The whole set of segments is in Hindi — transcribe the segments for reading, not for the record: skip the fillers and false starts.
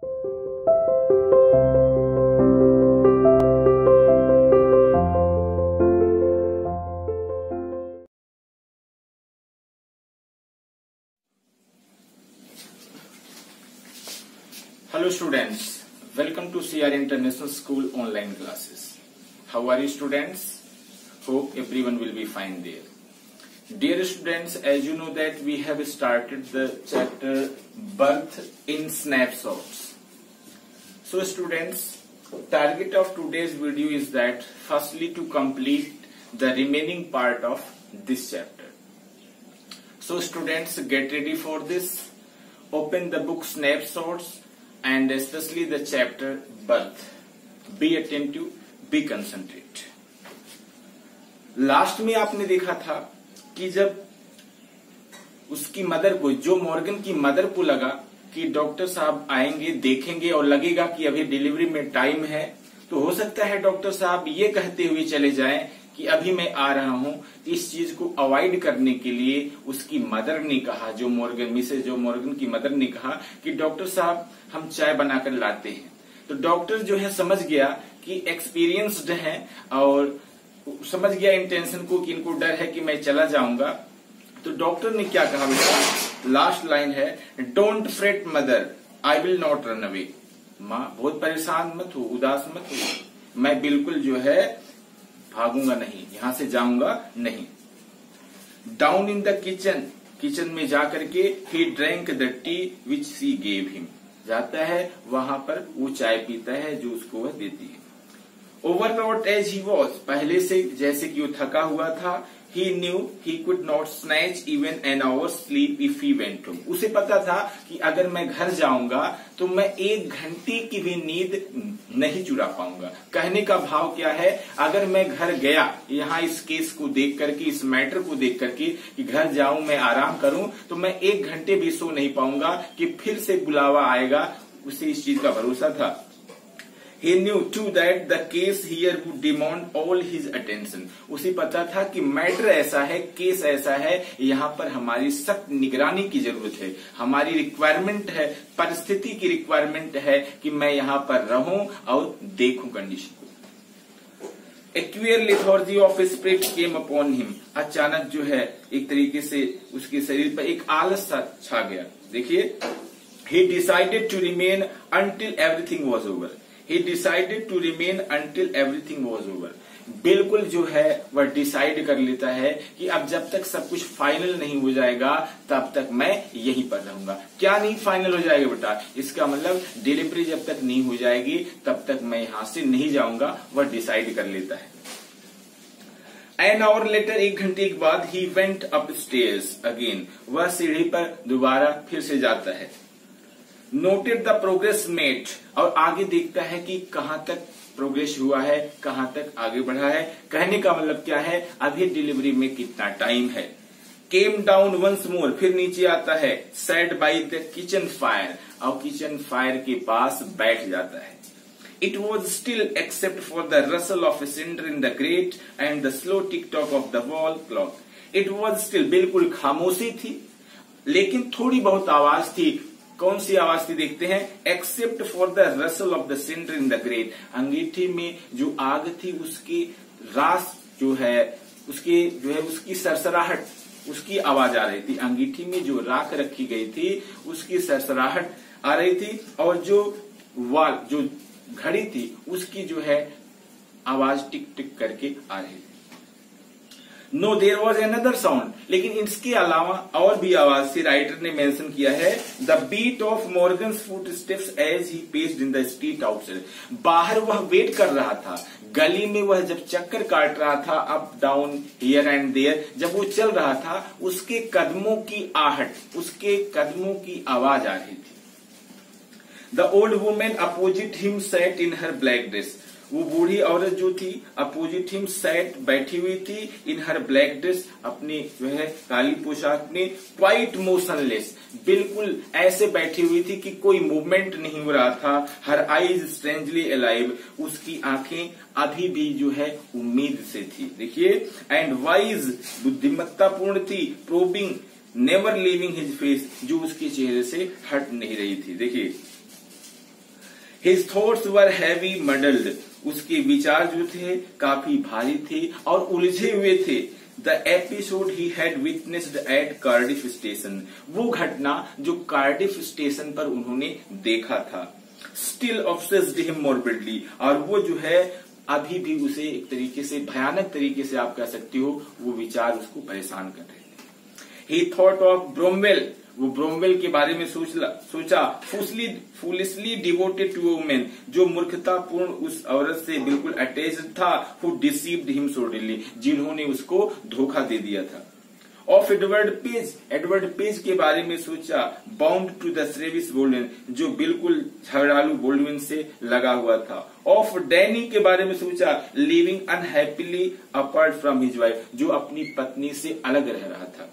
Hello students, welcome to CR International School online classes. How are you students? Hope everyone will be fine there. Dear students, as you know that we have started the chapter Birth in Snapshots. So students, target of today's video is that firstly to complete the remaining part of this chapter. So students, get ready for this. Open the book Snapshots and especially the chapter Birth. Be attentive, be concentrate. Last में आपने देखा था कि जब उसकी मदर को, जो मॉर्गन की मदर को लगा कि डॉक्टर साहब आएंगे, देखेंगे और लगेगा कि अभी डिलीवरी में टाइम है, तो हो सकता है डॉक्टर साहब ये कहते हुए चले जाएं कि अभी मैं आ रहा हूं। इस चीज को अवॉइड करने के लिए उसकी मदर ने कहा, जो मॉर्गन, मिसेज जो मॉर्गन की मदर ने कहा कि डॉक्टर साहब हम चाय बनाकर लाते हैं। तो डॉक्टर जो है समझ गया कि एक्सपीरियंस्ड है और समझ गया इंटेंशन को कि इनको डर है कि मैं चला जाऊंगा। तो डॉक्टर ने क्या कहा बेटा, लास्ट लाइन है, don't freight mother, I will not run away. माँ बहुत परेशान मत हो, उदास मत हो, मैं बिल्कुल जो है भागूंगा नहीं, यहां से जाऊंगा नहीं। Down in the kitchen, kitchen में जाकर के he drank the T which C gave him, जाता है वहां पर वो चाय पीता है जो उसको वह देती है। ओवरलोड एज ही वॉज, पहले से जैसे कि वो थका हुआ था। He knew he could not snatch even an hour's sleep if he went home. उसे पता था कि अगर मैं घर जाऊंगा तो मैं 1 घंटे की भी नींद नहीं चुरा पाऊंगा। कहने का भाव क्या है, अगर मैं घर गया, यहाँ इस केस को देख करके, इस मैटर को देख करके कि घर जाऊं मैं आराम करूं, तो मैं 1 घंटे भी सो नहीं पाऊंगा कि फिर से बुलावा आएगा। उसे इस चीज का भरोसा था। He knew too that the case here would demand all his attention. उसे पता था कि मैटर ऐसा है, केस ऐसा है, यहाँ पर हमारी सख्त निगरानी की जरूरत है, हमारी रिक्वायरमेंट है, परिस्थिति की रिक्वायरमेंट है कि मैं यहाँ पर रहूं और देखूं कंडीशन को। A queer lethargy of spirit came upon him. अचानक जो है एक तरीके से उसके शरीर पर एक आलस सा छा गया। देखिए, he decided to remain until everything was over. He decided to remain until everything was over. बिल्कुल जो है वह डिसाइड कर लेता है कि अब जब तक सब कुछ फाइनल नहीं हो जाएगा तब तक मैं यहीं पर रहूंगा। क्या नहीं फाइनल हो जाएगा बेटा, इसका मतलब डिलीवरी जब तक नहीं हो जाएगी तब तक मैं यहां से नहीं जाऊंगा, वह डिसाइड कर लेता है। An hour later, 1 घंटे के बाद, he went upstairs again. वह सीढ़ी पर दोबारा फिर से जाता है। नोटेड द प्रोग्रेस मेड, और आगे देखता है कि कहां तक प्रोग्रेस हुआ है, कहां तक आगे बढ़ा है। कहने का मतलब क्या है, अभी डिलीवरी में कितना टाइम है। केम डाउन वंस मोर, फिर नीचे आता है। Sat by the kitchen fire, और किचन फायर के पास बैठ जाता है। It was still except for the rustle of a cinder in the grate and the slow tick tock of the wall clock. It was still, बिल्कुल खामोशी थी, लेकिन थोड़ी बहुत आवाज थी। कौन सी आवाज थी देखते हैं। Except for the rustle of the cinder in the grate, अंगीठी में जो आग थी उसकी रास जो है, उसकी जो है उसकी सरसराहट, उसकी आवाज आ रही थी। अंगीठी में जो राख रखी गई थी उसकी सरसराहट आ रही थी, और जो जो घड़ी थी उसकी जो है आवाज टिक टिक करके आ रही थी। No there was another sound, लेकिन इसके अलावा और भी आवाज थी। राइटर ने मेंशन किया है, the beat of Morgan's footsteps as he paced in the street outside. बाहर वह वेट कर रहा था, गली में वह जब चक्कर काट रहा था, up down here and there, जब वो चल रहा था, उसके कदमों की आहट, उसके कदमों की आवाज आ रही थी। The old women opposite him sat in her black dress, वो बूढ़ी औरत जो थी अपोजिट हिम सैट, बैठी हुई थी, इन हर ब्लैक ड्रेस, अपनी जो है काली पोशाक में, क्वाइट मोशनलेस, बिल्कुल ऐसे बैठी हुई थी कि कोई मूवमेंट नहीं हो रहा था। हर आईज स्ट्रेंजली अलाइव, उसकी आंखें अभी भी जो है उम्मीद से थी। देखिए, एंड वाइज, बुद्धिमत्तापूर्ण थी, probing, never leaving his face, जो उसके चेहरे से हट नहीं रही थी। देखिए, His thoughts were heavy muddled. उसके विचार जो थे काफी भारी थे और उलझे हुए थे. The episode he had witnessed at Cardiff Station, वो घटना जो कार्डिफ स्टेशन पर उन्होंने देखा था, still obsessed him morbidly, और वो जो है अभी भी उसे एक तरीके से भयानक तरीके से आप कह सकते हो वो विचार उसको परेशान कर रहे थे. He thought of Bromwell, वो ब्रोमवेल के बारे में सोचा. फूलिशली डिवोटेड टू वुमेन, जो मूर्खतापूर्ण उस औरत से बिल्कुल अटैच्ड था. हु डिसीव्ड हिम सोरली, जिन्होंने उसको धोखा दे दिया था. ऑफ एडवर्ड पेज के बारे में सोचा. बाउंड टू द सर्विस बोल्डविन, जो बिल्कुल झगड़ालू बोल्डविन से लगा हुआ था. ऑफ डैनी के बारे में सोचा. Living unhappily apart from his wife, जो अपनी पत्नी से अलग रह रहा था.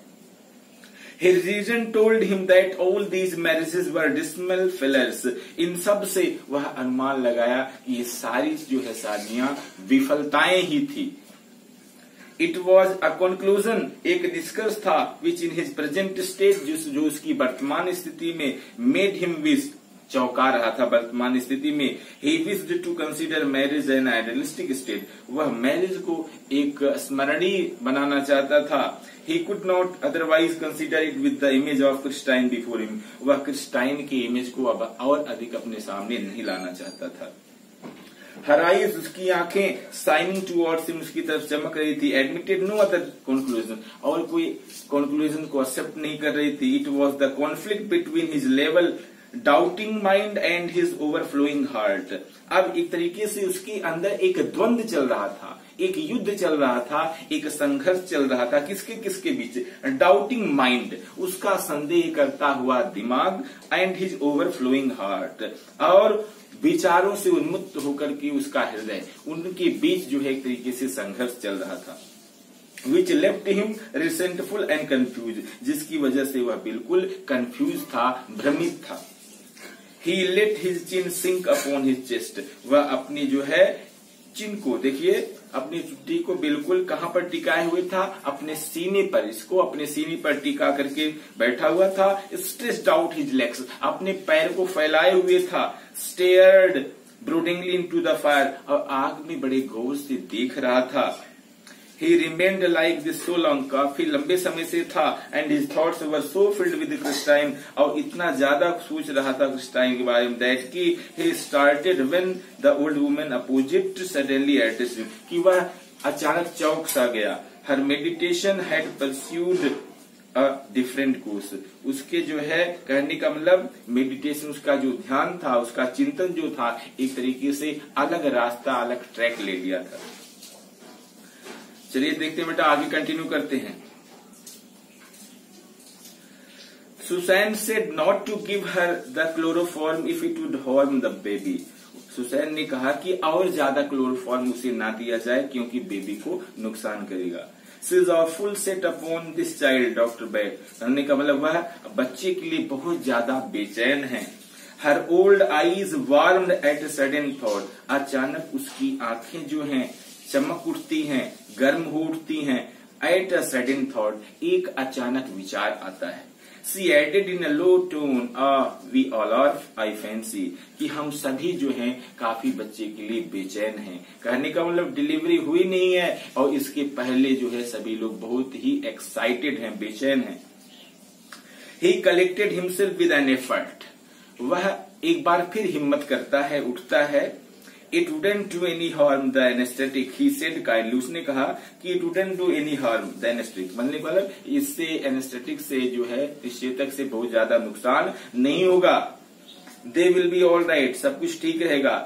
His reason told him that all these marriages were dismal failures. इन सब से वह अनुमान लगाया कि ये सारी जो है शादियां विफलताएं ही थी. It was a conclusion, एक निष्कर्ष था, which in his present state, जो उसकी वर्तमान स्थिति में made him wish, चौंका रहा था वर्तमान स्थिति में. He wished to consider marriage an idealistic state, वह मैरिज को एक स्मरणीय बनाना चाहता था. He could not otherwise consider it with the image of Christine before him, वह क्रिस्टाइन की इमेज को अब और अधिक अपने सामने नहीं लाना चाहता था. Her eyes, उसकी आंखें, shining towards him, उसकी तरफ चमक रही थी. Admitted no other conclusion, और कोई conclusion को accept नहीं कर रही थी. It was the conflict between his level doubting mind and his overflowing heart. अब एक तरीके से उसके अंदर एक द्वंद्व चल रहा था, एक युद्ध चल रहा था, एक संघर्ष चल रहा था. किसके बीच? डाउटिंग माइंड, उसका संदेह करता हुआ दिमाग, एंड हिज ओवरफ्लोइंग हार्ट, और विचारों से उन्मुक्त होकर के उसका हृदय, उनके बीच जो है एक तरीके से संघर्ष चल रहा था. Which left him resentful and confused, जिसकी वजह से वह बिल्कुल कंफ्यूज था, भ्रमित था. He let his chin sink upon his chest, वह अपनी जो है चिन को, देखिए अपनी चुट्टी को बिल्कुल कहां पर टिकाए हुए था? अपने सीने पर. इसको अपने सीने पर टिका करके बैठा हुआ था. Stretched out his legs, अपने पैर को फैलाए हुए था. Stared broodingly into the fire, और आग में बड़े गौर से देख रहा था. He remained like this so long, काफी लंबे समय से था. And his thoughts were so filled with Christine, और इतना ज्यादा सोच रहा था क्रिस्टाइन के बारे में, that कि he started when the old woman opposite suddenly addressed him, कि वह अचानक चौंक सा गया. Her meditation had pursued a different course, उसके जो है कहने का मतलब मेडिटेशन, उसका जो ध्यान था, उसका चिंतन जो था, एक तरीके से अलग रास्ता, अलग ट्रैक ले लिया था. चलिए देखते हैं बेटा, आगे कंटिन्यू करते हैं. Susan said not to give her the chloroform if it would harm the baby. Susan ने कहा कि और ज्यादा क्लोरोफॉर्म उसे ना दिया जाए क्योंकि बेबी को नुकसान करेगा. She is of full set upon this child, doctor bed. कहने का मतलब वह बच्चे के लिए बहुत ज्यादा बेचैन है. Her old eyes warmed at a sudden thought, अचानक उसकी आंखें जो हैं चमक उठती हैं, गर्म हो उठती हैं. एट अ सडन थॉट, एक अचानक विचार आता है. She added in a low tone, we all are I fancy, कि हम सभी जो हैं काफी बच्चे के लिए बेचैन हैं. कहने का मतलब डिलीवरी हुई नहीं है और इसके पहले जो है सभी लोग बहुत ही एक्साइटेड हैं, बेचैन हैं. ही collected himself with an effort, वह एक बार फिर हिम्मत करता है, उठता है. It wouldn't do any harm the anesthetic, he said kindly. उसने कहा कि it wouldn't do any harm the anesthetic, मतलब मतलब इससे anesthetic से जो है निश्चेतक से बहुत ज्यादा नुकसान नहीं होगा. They will be all right, सब कुछ ठीक रहेगा.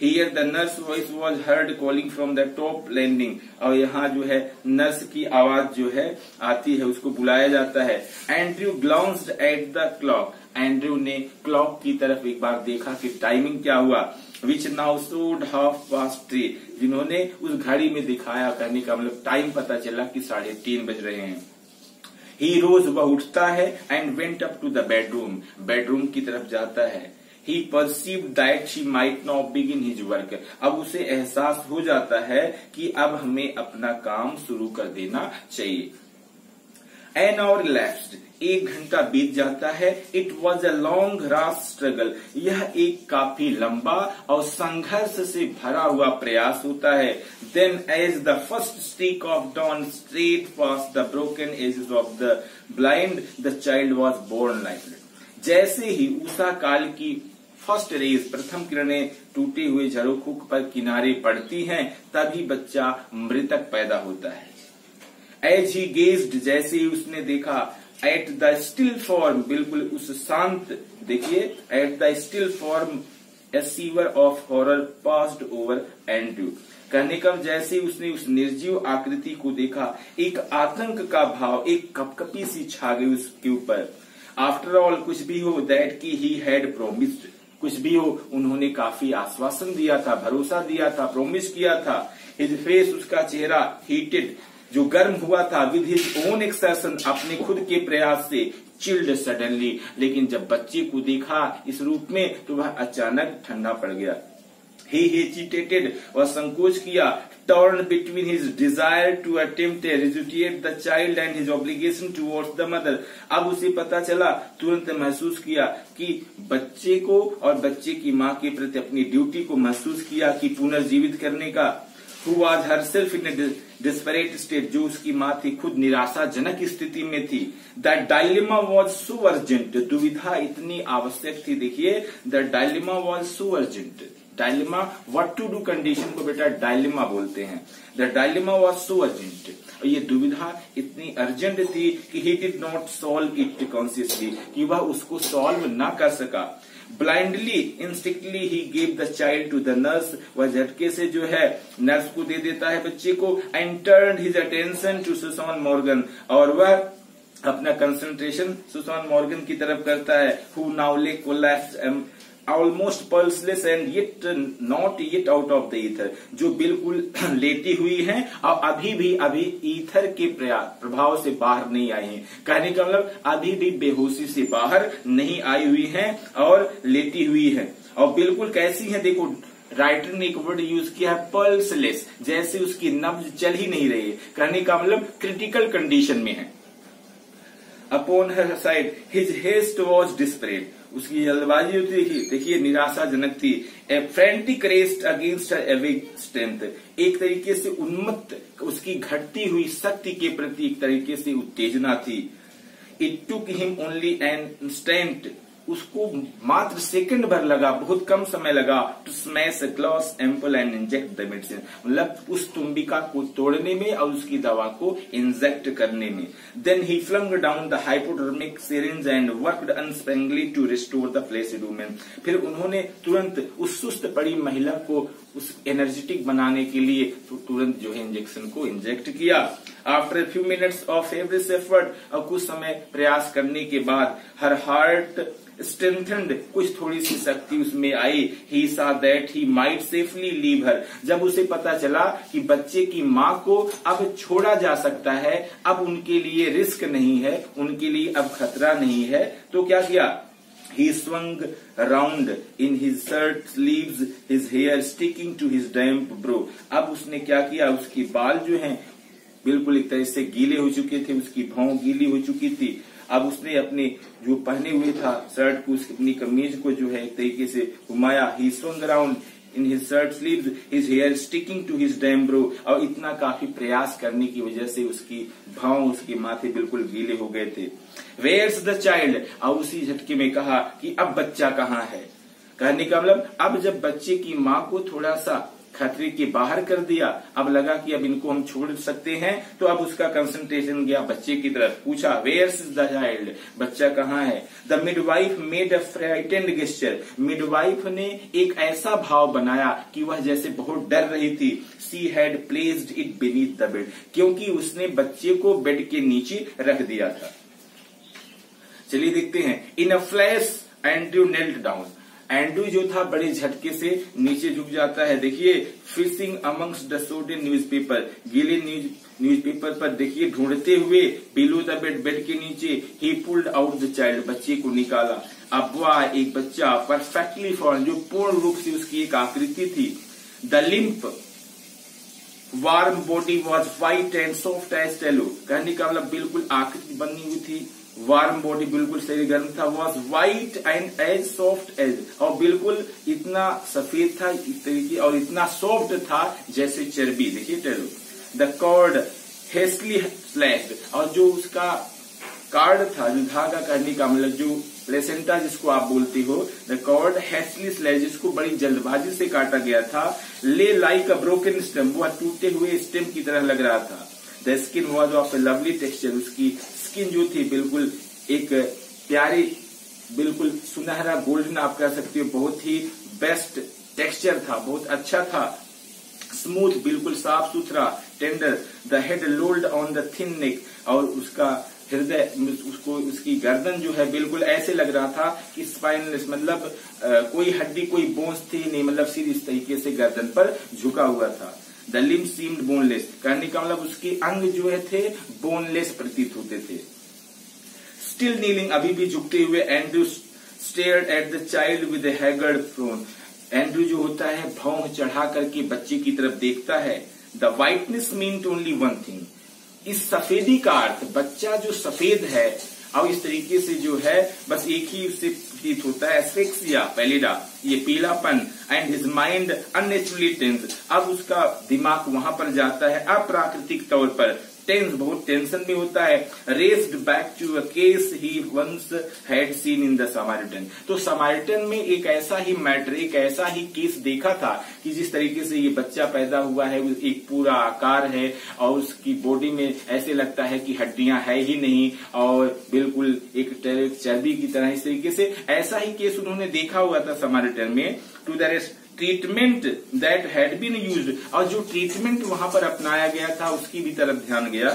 Here the nurse voice was heard calling from the top landing, और यहाँ जो है नर्स की आवाज जो है आती है, उसको बुलाया जाता है. Andrew glanced at the clock, Andrew ने क्लॉक की तरफ एक बार देखा कि टाइमिंग क्या हुआ. विच नाउ शोड 3:30, जिन्होंने उस घड़ी में दिखाया, कहने का मतलब टाइम पता चला कि 3:30 बज रहे हैं. ही रोज, वह उठता है. And went up to the bedroom, bedroom की तरफ जाता है. He perceived that she might not begin his work, अब उसे एहसास हो जाता है कि अब हमें अपना काम शुरू कर देना चाहिए. An hour elapsed. 1 घंटा बीत जाता है. It was a long rash struggle. यह एक काफी लंबा और संघर्ष से भरा हुआ प्रयास होता है. Then as the first streak of dawn strayed past the broken edges of the blind, the child was born lifeless. जैसे ही उषा काल की फर्स्ट रेज, प्रथम किरणें टूटे हुए झरोखों पर किनारे पड़ती हैं, तभी बच्चा मृतक पैदा होता है. As he gazed, जैसे ही उसने देखा, at the still form, बिल्कुल उस शांत, देखिए, at the still form, a shiver of horror passed over Andrew. कहने का जैसे उसने उस निर्जीव आकृति को देखा, एक आतंक का भाव, एक कपकपी सी छा गई उसके ऊपर. आफ्टर ऑल, कुछ भी हो, दैट की ही हैड प्रोमिस्ड, कुछ भी हो, उन्होंने काफी आश्वासन दिया था, भरोसा दिया था, प्रोमिस किया था. हिज फेस, उसका चेहरा, हीटेड, जो गर्म हुआ था, विद हिज ओन एक्सर्शन, अपने खुद के प्रयास से, चिल्ड सडनली, लेकिन जब बच्चे को देखा इस रूप में तो वह अचानक ठंडा पड़ गया. ही हेजिटेटेड, वह संकोच किया. Torn between his desire to attempt resuscitate the child and his obligation towards the mother. अब उसे पता चला, तुरंत महसूस किया कि बच्चे को और बच्चे की माँ के प्रति अपनी ड्यूटी को महसूस किया कि पुनर्जीवित करने का. Who was herself in a desperate state, जो उसकी माँ थी खुद निराशाजनक स्थिति में थी. The dilemma was so urgent, दुविधा इतनी आवश्यक थी. देखिए, the dilemma was so urgent. Dilemma, what to do condition को बेटा डायलेमा बोलते हैं. The dilemma was so urgent, और ये दुविधा इतनी अर्जेंट थी कि he did not solve it consciously, कि वह उसको सॉल्व ना कर सका. Blindly, instinctively he gave the child to the nurse, वह झटके से जो है नर्स को दे देता है बच्चे को. And turned his attention to Susan Morgan, और वह अपना कंसंट्रेशन सुसान मॉर्गन की तरफ करता है. हु नाउ ले collapsed almost pulseless and yet not yet out of the ether, जो बिल्कुल लेटी हुई हैं और अभी ईथर के प्रभाव से बाहर नहीं आई हैं. कहने का मतलब अभी भी बेहोशी से बाहर नहीं आई हुई हैं और लेटी हुई हैं. और बिल्कुल कैसी हैं, देखो राइटर ने एक वर्ड यूज किया है, पल्सलेस, जैसे उसकी नब्ज चल ही नहीं रही है. कहने का मतलब क्रिटिकल कंडीशन में है. Upon her side his haste was desperate, उसकी जल्दबाजी होती थी, देखिए निराशाजनक थी. A frantic race against her एविक स्ट्रेंथ, एक तरीके से उन्मत्त, उसकी घटती हुई शक्ति के प्रति एक तरीके से उत्तेजना थी. It took him only an instant, उसको मात्र सेकंड भर लगा, बहुत कम समय लगा, to smash glass ampule and inject the medicine, मतलब उस तुम्बिका को तोड़ने में और उसकी दवा को इंजेक्ट करने में. Then he flung down the hypodermic syringe and worked unsparingly to restore the flaccid woman. फिर उन्होंने तुरंत उस सुस्त पड़ी महिला को उस एनर्जेटिक बनाने के लिए तुरंत जो है इंजेक्शन को इंजेक्ट किया. After few minutes of favourite effort, और कुछ समय प्रयास करने के बाद, हर हार्ट स्ट्रेंथेंड, कुछ थोड़ी सी शक्ति उसमें आई. ही सा that he might safely leave her, जब उसे पता चला कि बच्चे की माँ को अब छोड़ा जा सकता है, अब उनके लिए रिस्क नहीं है, उनके लिए अब खतरा नहीं है, तो क्या किया. He swung round in his shirt sleeves, his hair sticking to his damp brow. अब उसने क्या किया, उसकी बाल जो हैं बिल्कुल एक तरह से गीले हो चुके थे, उसकी भौं गीली हो चुकी थी. अब उसने अपने जो पहने हुए था शर्ट को, अपनी कमीज को जो है एक तरीके से घुमाया. He swung around in his shirt sleeves, his hair sticking to his damp brow, और इतना काफी प्रयास करने की वजह से उसकी भौं, उसके माथे बिल्कुल गीले हो गए थे. Where's the child? और उसी झटके में कहा कि अब बच्चा कहाँ है. कहने का मतलब अब जब बच्चे की माँ को थोड़ा सा खतरे के बाहर कर दिया, अब लगा कि अब इनको हम छोड़ सकते हैं, तो अब उसका कंसंट्रेशन गया बच्चे की तरफ. पूछा वेयर्स इज द चाइल्ड, बच्चा कहाँ है. The midwife made a frightened gesture, midwife ने एक ऐसा भाव बनाया कि वह जैसे बहुत डर रही थी. She had placed it beneath the bed, क्योंकि उसने बच्चे को बेड के नीचे रख दिया था. चलिए देखते हैं. In a flash Andrew knelt down, Andrew जो था बड़े झटके से नीचे झुक जाता है. देखिए फिशिंग अमंग्स द सोडेन न्यूज़पेपर, गीले न्यूज़पेपर पर देखिए ढूंढते हुए, बिलो द बेड, बेड के नीचे. ही पुल्ड आउट द चाइल्ड, बच्चे को निकाला. अब वह एक बच्चा परफेक्टली फॉर्म, जो पूर्ण रूप से उसकी एक आकृति थी. The limp warm body was white and soft as tallow, कहने का मतलब बिल्कुल आकृति बनी हुई थी, वार्म बॉडी बिल्कुल शरीर गर्म था, was white and as soft as, और बिल्कुल इतना सफेद था इस तरीके और इतना सॉफ्ट था जैसे चर्बी। देखिए टेलो। द कॉर्ड हेस्टली स्लैश्ड, और जो उसका कार्ड था, जो धागा, कहने का मतलब जो प्लेसेंटा जिसको आप बोलते हो, द कॉर्ड हेस्टली स्लैश्ड, जिसको बड़ी जल्दबाजी से काटा गया था, ले लाइक अ ब्रोकन स्टेम, वह टूटे हुए स्टेम की तरह लग रहा था। The skin was of A lovely texture, उसकी स्किन जो थी बिल्कुल एक प्यारी, बिल्कुल सुनहरा गोल्डन आप कह सकते हो, बहुत ही बेस्ट टेक्सचर था, बहुत अच्छा था। स्मूथ, बिल्कुल साफ सुथरा, tender. The head lolled on the thin neck, और उसका हृदय, उसको उसकी गर्दन जो है बिल्कुल ऐसे लग रहा था कि स्पाइनलेस, मतलब कोई हड्डी कोई बोन्स थी नहीं, मतलब सिर इस तरीके से गर्दन पर झुका हुआ था। द लिम्ब सीम्ड बोनलेस, कहने का मतलब उसके अंग जो है थे बोनलेस प्रतीत होते थे। स्टिल नीलिंग, अभी भी झुकते हुए, Andrew stared at the child with A haggard prone, Andrew जो होता है भौं चढ़ा करके बच्चे की तरफ देखता है। The whiteness meant only one thing, इस सफेदी का अर्थ, बच्चा जो सफेद है और इस तरीके से जो है बस एक ही उससे प्रतीत होता है, एस्फेक्सिया पैलिडा, ये पीलापन, and his mind unnaturally tense, अब उसका दिमाग वहां पर जाता है अप्राकृतिक तौर पर, टेंस, बहुत टेंशन में होता है। Raced back to a case he once had seen in the Samaritan, तो समारिटन में एक ऐसा ही मैटर, एक ऐसा ही केस देखा था कि जिस तरीके से ये बच्चा पैदा हुआ है, एक पूरा आकार है और उसकी बॉडी में ऐसे लगता है कि हड्डियां है ही नहीं और बिल्कुल एक चर्बी की तरह, इस तरीके से ऐसा ही केस उन्होंने देखा हुआ था समारिटन में। To the treatment that had been used, और जो ट्रीटमेंट वहां पर अपनाया गया था उसकी भी तरफ ध्यान गया।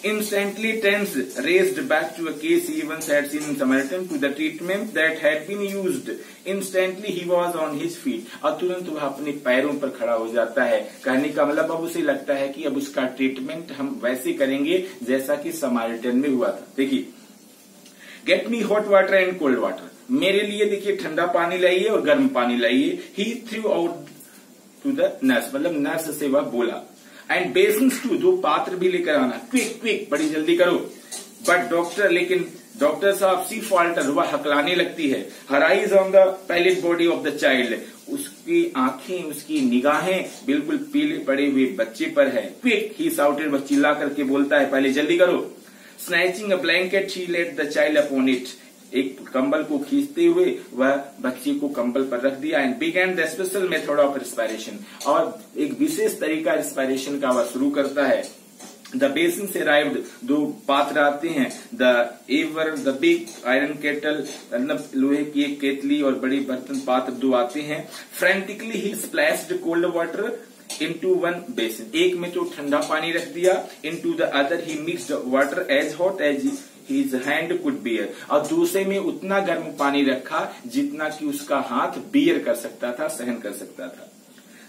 Instantly tense, raised back to a case he once had seen in Samaritan, to the treatment that had been used. Instantly he was on his feet, और तुरंत वह अपने पैरों पर खड़ा हो जाता है, कहने का मतलब अब उसे लगता है कि अब उसका ट्रीटमेंट हम वैसे करेंगे जैसा कि समारिटन में हुआ था। देखिए, get me hot water and cold water, मेरे लिए देखिए ठंडा पानी लाइए और गर्म पानी लाइए। He threw out to the nurse, मतलब नर्स से वह बोला। एंड बेसिन्स टू, 2 पात्र भी लेकर आना, क्विक क्विक, बड़ी जल्दी करो। बट डॉक्टर, लेकिन डॉक्टर साहब सी फॉल्टर, वह हकलाने लगती है। Her eyes on the pallid body of the child, उसकी आंखें, उसकी निगाहें बिल्कुल पीले पड़े हुए बच्चे पर है। क्विक, ही साउटेड, वह चिल्ला करके बोलता है, पहले जल्दी करो। Snatching a blanket she let the child upon it, एक कंबल को खींचते हुए वह बच्चे को कंबल पर रख दिया। And began the special method of respiration, और एक विशेष तरीका रिस्पायरेशन का वह शुरू करता है। द बेसिन से अराइव्ड, 2 पात्र आते हैं। द बिग आयरन केटल, मतलब लोहे की एक केतली और बड़ी बर्तन पात्र 2 आते हैं। Frantically he splashed cold water into one basin, एक में तो ठंडा पानी रख दिया, into the other he mixed water as hot as his hand could bear, और दूसरे में उतना गर्म पानी रखा जितना कि उसका हाथ बियर कर सकता था, सहन कर सकता था।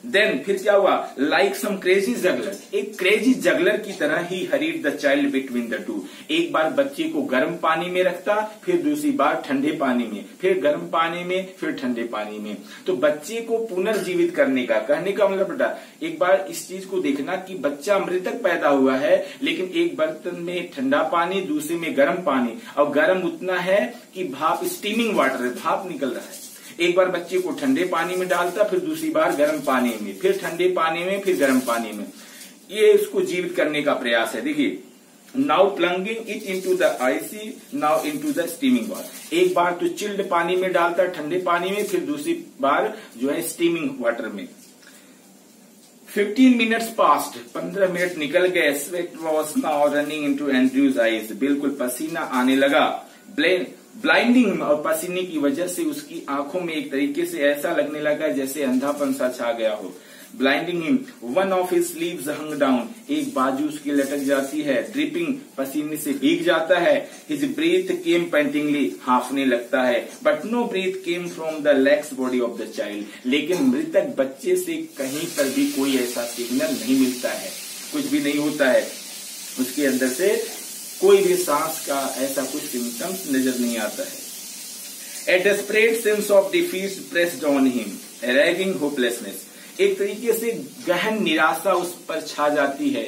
देन फिर क्या हुआ, लाइक सम क्रेजी जगलर, एक क्रेजी जगलर की तरह he hurried the child between the 2, एक बार बच्चे को गर्म पानी में रखता, फिर दूसरी बार ठंडे पानी में, फिर गर्म पानी में, फिर ठंडे पानी में। तो बच्चे को पुनर्जीवित करने का, कहने का मतलब बेटा एक बार इस चीज को देखना कि बच्चा मृतक पैदा हुआ है, लेकिन एक बर्तन में ठंडा पानी, दूसरे में गर्म पानी, और गर्म उतना है कि भाप, स्टीमिंग वाटर है, भाप निकल रहा है। एक बार बच्चे को ठंडे पानी में डालता, फिर दूसरी बार गर्म पानी में, फिर ठंडे पानी में, फिर गर्म पानी में, ये इसको जीवित करने का प्रयास है। देखिए, now plunging it into the icy, now into the steaming water, एक बार तो चिल्ड पानी में डालता ठंडे पानी में, फिर दूसरी बार जो है स्टीमिंग वाटर में। 15 मिनट्स पास्ट, 15 मिनट निकल गए। Sweat was now running into Andrews eyes, बिल्कुल पसीना आने लगा। ब्लाइंडिंग, और पसीने की वजह से उसकी आंखों में एक तरीके से ऐसा लगने लगा जैसे अंधापन सा छा गया हो। Blinding him, one of his sleeves hung down, एक बाजू उसकी लटक जाती है। ड्रिपिंग, पसीने से भीग जाता है। हिज ब्रीथ केम पेंटिंगली, हांफने लगता है। But no breath came from the lax body of the child, लेकिन मृतक बच्चे से कहीं पर भी कोई ऐसा सिग्नल नहीं मिलता है, कुछ भी नहीं होता है, उसके अंदर से कोई भी सांस का ऐसा कुछ सिम्टम्स नजर नहीं आता है। A desperate sense of defeat pressed on him, arriving hopelessness, एक तरीके से गहन निराशा उस पर छा जाती है,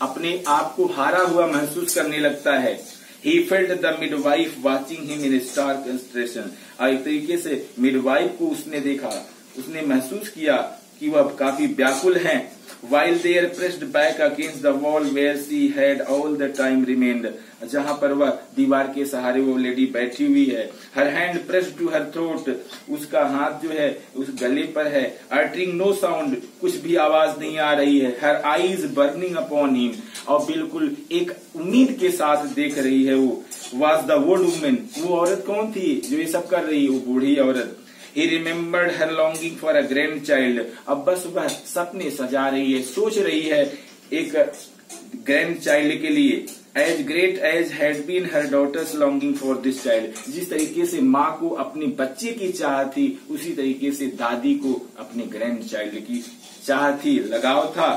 अपने आप को हारा हुआ महसूस करने लगता है। He felt the midwife watching him in stark consternation। और एक तरीके से मिडवाइफ को उसने देखा, उसने महसूस किया कि वह काफी व्याकुल हैं। While they are pressed back against the wall where she had all the time remained। जहां पर वह दीवार के सहारे वो लेडी बैठी हुई है। Her hand pressed to her throat। उसका हाथ जो है उस गले पर है। Uttering no sound। कुछ भी आवाज नहीं आ रही है। Her eyes burning upon him। और बिल्कुल एक उम्मीद के साथ देख रही है वो। Was the old woman। वो औरत कौन थी जो ये सब कर रही है? वो बूढ़ी औरत। He remembered her longing for a grandchild। अब बस वह सपने सजा रही है, सोच रही है एक ग्रैंड चाइल्ड के लिए। As great as had been her daughter's longing for this child। जिस तरीके से माँ को अपने बच्चे की चाह थी, उसी तरीके से दादी को अपने ग्रैंड चाइल्ड की चाह थी, लगाव था।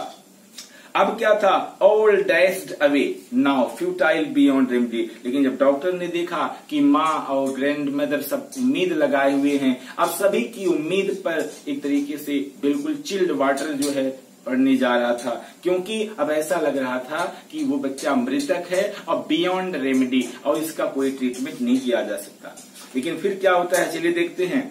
अब क्या था? All dashed away now futile beyond remedy. लेकिन जब डॉक्टर ने देखा कि माँ और ग्रैंड मदर सब उम्मीद लगाए हुए हैं, अब सभी की उम्मीद पर एक तरीके से बिल्कुल चिल्ड वाटर जो है पड़ने जा रहा था, क्योंकि अब ऐसा लग रहा था कि वो बच्चा मृतक है और बियॉन्ड रेमेडी, और इसका कोई ट्रीटमेंट नहीं किया जा सकता। लेकिन फिर क्या होता है, चलिए देखते हैं।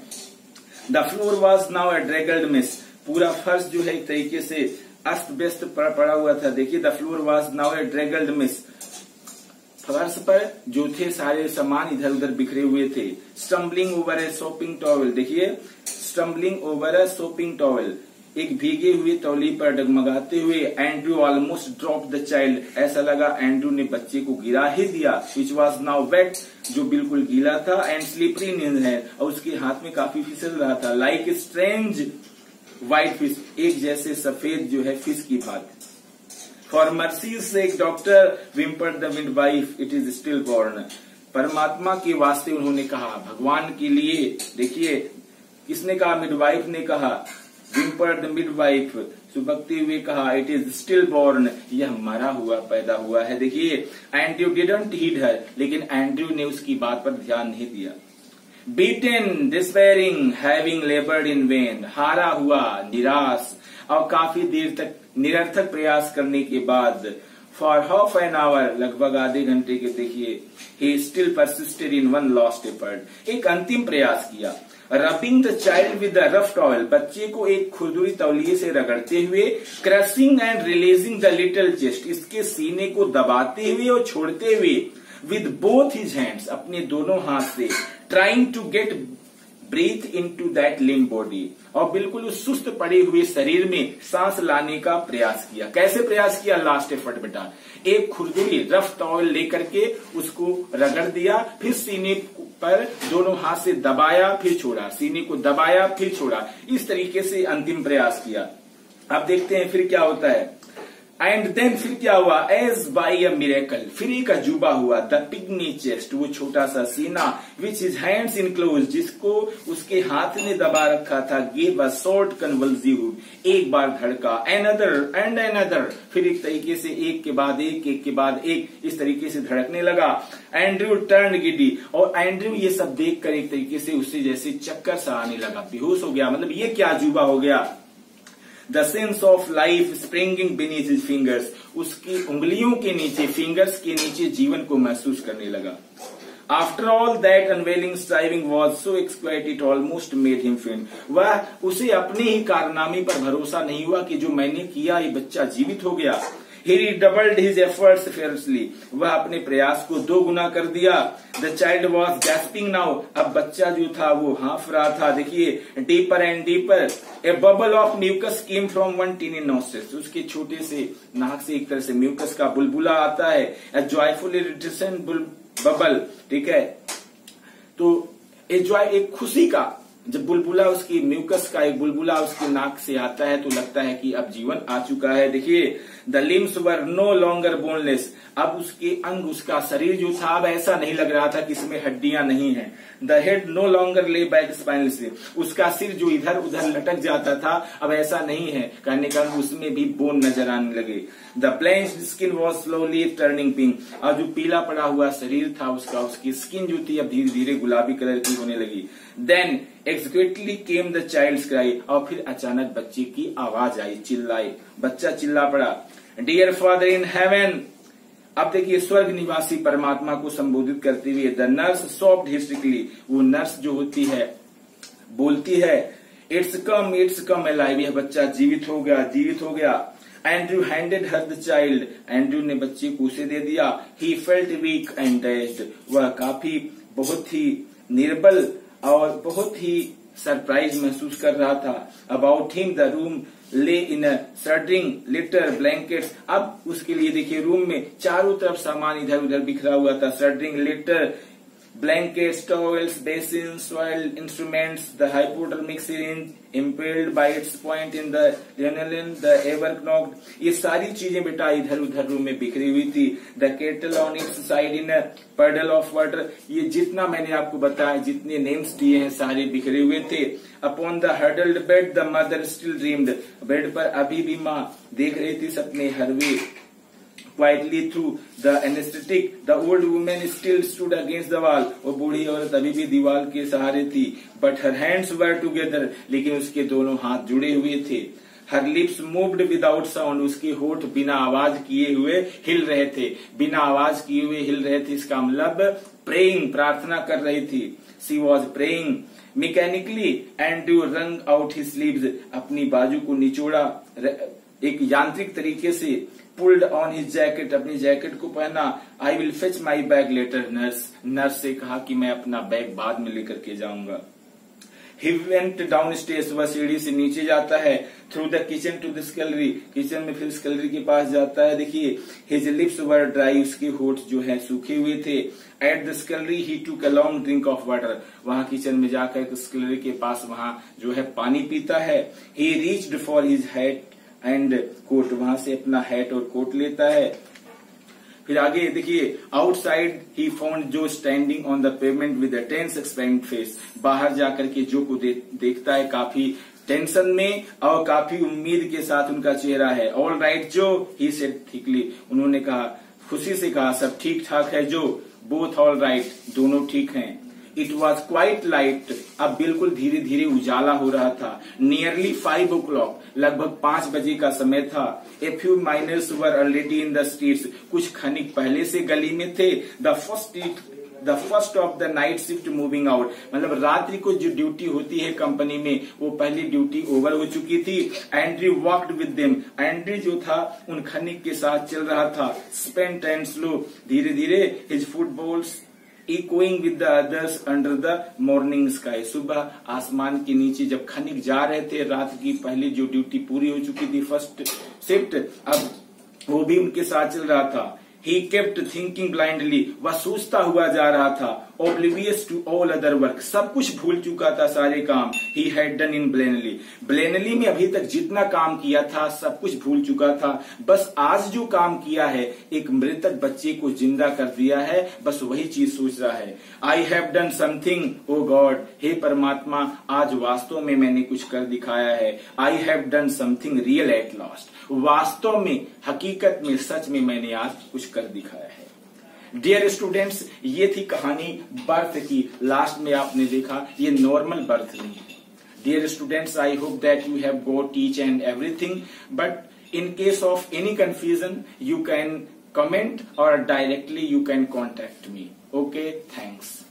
The floor was now a draggled mess. पूरा फर्श जो है एक तरीके से अस्त व्यस्त पड़ा हुआ था। देखिए, the floor was now a draggled mess. फर्श पर जो थे सारे सामान इधर उधर बिखरे हुए थे। Stumbling over a sopping towel. देखिए, stumbling over a sopping towel. एक भीगे हुए तौली पर डगमगाते हुए Andrew almost drop the child. ऐसा लगा एंड्रू ने बच्चे को गिरा ही दिया। Which was now wet. जो बिल्कुल गीला था। And slippery in his hand. और उसके हाथ में काफी फिसल रहा था। Like a strange white fish. एक जैसे सफेद जो है फिश की बात। For mercy sake doctor whimpered the midwife, it is stillborn. परमात्मा के वास्ते उन्होंने कहा, भगवान के लिए। देखिए, किसने कहा? मिडवाइफ ने कहा। विम्पर्ड द मिडवाइफ, सुबकते हुए कहा, इट इज स्टिल बॉर्न। यह मरा हुआ पैदा हुआ है। देखिए, एंड्रू डिडंट हीड हर। लेकिन एंड्रू ने उसकी बात पर ध्यान नहीं दिया। Beaten, despairing, having labored in vain। हारा हुआ, निराश, और काफी देर तक निरर्थक प्रयास करने के बाद। For half an hour, लगभग आधे घंटे के, देखिए, he still persisted in one last effort। एक अंतिम प्रयास किया। Rubbing the child with a rough towel। बच्चे को एक खुरदुरी तौलिए से रगड़ते हुए। Crushing and releasing the little chest। इसके सीने को दबाते हुए और छोड़ते हुए। With both his hands, अपने दोनों हाथ से। Trying to get breath into that limp body। और बिल्कुल उस सुस्त पड़े हुए शरीर में सांस लाने का प्रयास किया। कैसे प्रयास किया? लास्ट एफर्ट बेटा। एक खुरदुरी रफ टॉवल लेकर के उसको रगड़ दिया, फिर सीने पर दोनों हाथ से दबाया, फिर छोड़ा, सीने को दबाया, फिर छोड़ा। इस तरीके से अंतिम प्रयास किया। अब देखते हैं फिर क्या होता है। एंड देन फिर क्या हुआ? एज बाई अ मिरेकल, फिर एक अजूबा हुआ। द पिग्मी चेस्ट, वो छोटा सा सीना। विच हिज हैंड्स इनक्लोज, जिसको उसके हाथ ने दबा रखा था। गेव अ शॉर्ट कन्वल्सिव, एक बार धड़का। एनदर एंड एनदर, फिर एक तरीके से एक के बाद एक के बाद एक, इस तरीके से धड़कने लगा। एंड्रू टर्न गिडी, और एंड्रू ये सब देखकर एक तरीके से उससे जैसे चक्कर सा आने लगा, बेहोश हो गया। मतलब ये क्या अजूबा हो गया? The sense of life springing beneath his fingers, उसकी उंगलियों के नीचे, फिंगर्स के नीचे जीवन को महसूस करने लगा। After all that unavailing striving was so exquisite it almost made him faint. वह उसे अपने ही कारनामे पर भरोसा नहीं हुआ कि जो मैंने किया ये बच्चा जीवित हो गया। He redoubled his efforts fiercely। वह अपने प्रयास को 2 गुना कर दिया। The child was gasping now। अब बच्चा जो था वो हाँफ रहा था। देखिए, deeper and deeper a bubble of mucus came from one tiny nostril। उसके छोटे से नाक से एक तरह से म्यूकस का बुलबुला आता है। A joyful iridescent bubble, ठीक है। तो एक खुशी का जब बुलबुला, उसकी म्यूकस का एक बुलबुला उसके नाक से आता है तो लगता है कि अब जीवन आ चुका है। देखिए, the limbs were no longer boneless. अब उसके अंग, उसका शरीर जो था अब ऐसा नहीं लग रहा था कि इसमें हड्डियां नहीं है। The head no longer lay back spineless. उसका सिर जो इधर उधर लटक जाता था अब ऐसा नहीं है, कहने का उसमें भी बोन नजर आने लगे। The blanched skin was slowly turning pink. और जो पीला पड़ा हुआ शरीर था उसका, उसकी स्किन जो थी अब धीरे धीरे गुलाबी कलर की होने लगी। Then Executely came the child's cry, और फिर अचानक बच्चे की आवाज आई, चिल्लाई, बच्चा चिल्ला पड़ा, Dear Father in heaven। अब देखिए स्वर्ग निवासी परमात्मा को संबोधित करते हुए द नर्स सॉफ्ट हिस्ट्रिकली, वो नर्स जो होती है बोलती है, इट्स कम अलाइव, यह बच्चा जीवित हो गया, जीवित हो गया। Andrew handed her the child, Andrew ने बच्चे को उसे दे दिया। He felt weak and dazed, वह काफी बहुत ही निर्बल और बहुत ही सरप्राइज महसूस कर रहा था। अबाउट हिम द रूम ले इन शटरिंग लिटर ब्लैंकेट्स, अब उसके लिए देखिए रूम में चारों तरफ सामान इधर उधर बिखरा हुआ था। Shuttering litre, blankets, towels, basins, soil instruments, the hypodermic syringe impaled by its point in the lanolin, the ever knocked, ये सारी चीजें बेटा इधर उधर रूम में बिखरी हुई थी। The kettle on its side in a puddle of water, ये जितना मैंने आपको बताया, जितने नेम्स दिए हैं सारे बिखरे हुए थे। Upon the huddled bed the mother still dreamed, bed पर अभी भी माँ देख रही थी सपने हरवे। Quietly through the anesthetic, the old woman still stood against the wall, वो बूढ़ी औरत अभी भी दीवार के सहारे थी। But her hands were together, लेकिन उसके दोनों हाथ जुड़े हुए थे। Her lips moved without sound, उसके होठ बिना आवाज किए हुए हिल रहे थे, बिना आवाज किए हुए हिल रहे थे। इसका मतलब प्रेइंग, प्रार्थना कर रही थी। She was praying mechanically and to wrung out his sleeves, अपनी बाजू को निचोड़ा एक यांत्रिक तरीके से। पुल्ड ऑन हिज जैकेट, अपनी जैकेट को पहना। I will fetch my bag later, nurse से कहा कि मैं अपना बैग बाद में लेकर के जाऊंगा। ही वेंट डाउन स्टेयर्स, वह सीढ़ी से नीचे जाता है। Through the kitchen to the scullery, kitchen में फिर स्कलरी के पास जाता है। देखिए हिज लिप्स वर ड्राई, उसके होठ जो है सूखे हुए थे। एट द स्कलरी ही टूक a long drink of water, वहां किचन में जाकर स्कलरी के पास वहां जो है पानी पीता है। He reached for his hat and coat, वहां से अपना हैट और कोट लेता है। फिर आगे देखिए outside he found Joe standing on the pavement with a tense expectant face, बाहर जाकर के जो को देखता है काफी टेंशन में और काफी उम्मीद के साथ उनका चेहरा है। ऑल राइट जो, ही सेड थिकली, उन्होंने कहा खुशी से कहा सब ठीक ठाक है जो। बोथ ऑल राइट, दोनों ठीक हैं। इट वॉज क्वाइट लाइट, अब बिल्कुल धीरे धीरे उजाला हो रहा था। नियरली 5 o'clock, लगभग 5 बजे का समय था। A few miners were already in the streets, कुछ खनिक पहले से गली में थे। The first of the night shift moving out, मतलब रात्रि को जो ड्यूटी होती है कंपनी में वो पहली ड्यूटी ओवर हो चुकी थी। Andrew walked with them, Andrew जो था उन खनिक के साथ चल रहा था। स्पेंट एंड स्लो, धीरे धीरे। His footballs echoing with the others under the morning sky, सुबह आसमान के नीचे जब खनिक जा रहे थे, रात की पहली जो ड्यूटी पूरी हो चुकी थी फर्स्ट शिफ्ट, अब वो भी उनके साथ चल रहा था। ही केप्ट थिंकिंग ब्लाइंडली, वह सोचता हुआ जा रहा था। Oblivious to all other work, सब कुछ भूल चुका था सारे काम। ही हैड डन इन ब्लेनली, ब्लेनली में अभी तक जितना काम किया था सब कुछ भूल चुका था। बस आज जो काम किया है, एक मृतक बच्चे को जिंदा कर दिया है, बस वही चीज सोच रहा है। I have done something oh God, हे परमात्मा आज वास्तव में मैंने कुछ कर दिखाया है। I have done something real at last, वास्तव में हकीकत में सच में मैंने आज कुछ कर दिखाया है। डियर स्टूडेंट्स, ये थी कहानी बर्थ की। लास्ट में आपने देखा ये नॉर्मल बर्थ नहीं है। Dear students, I hope that you have got each and everything, but in case of any confusion you can comment or directly you can contact me. Okay, thanks.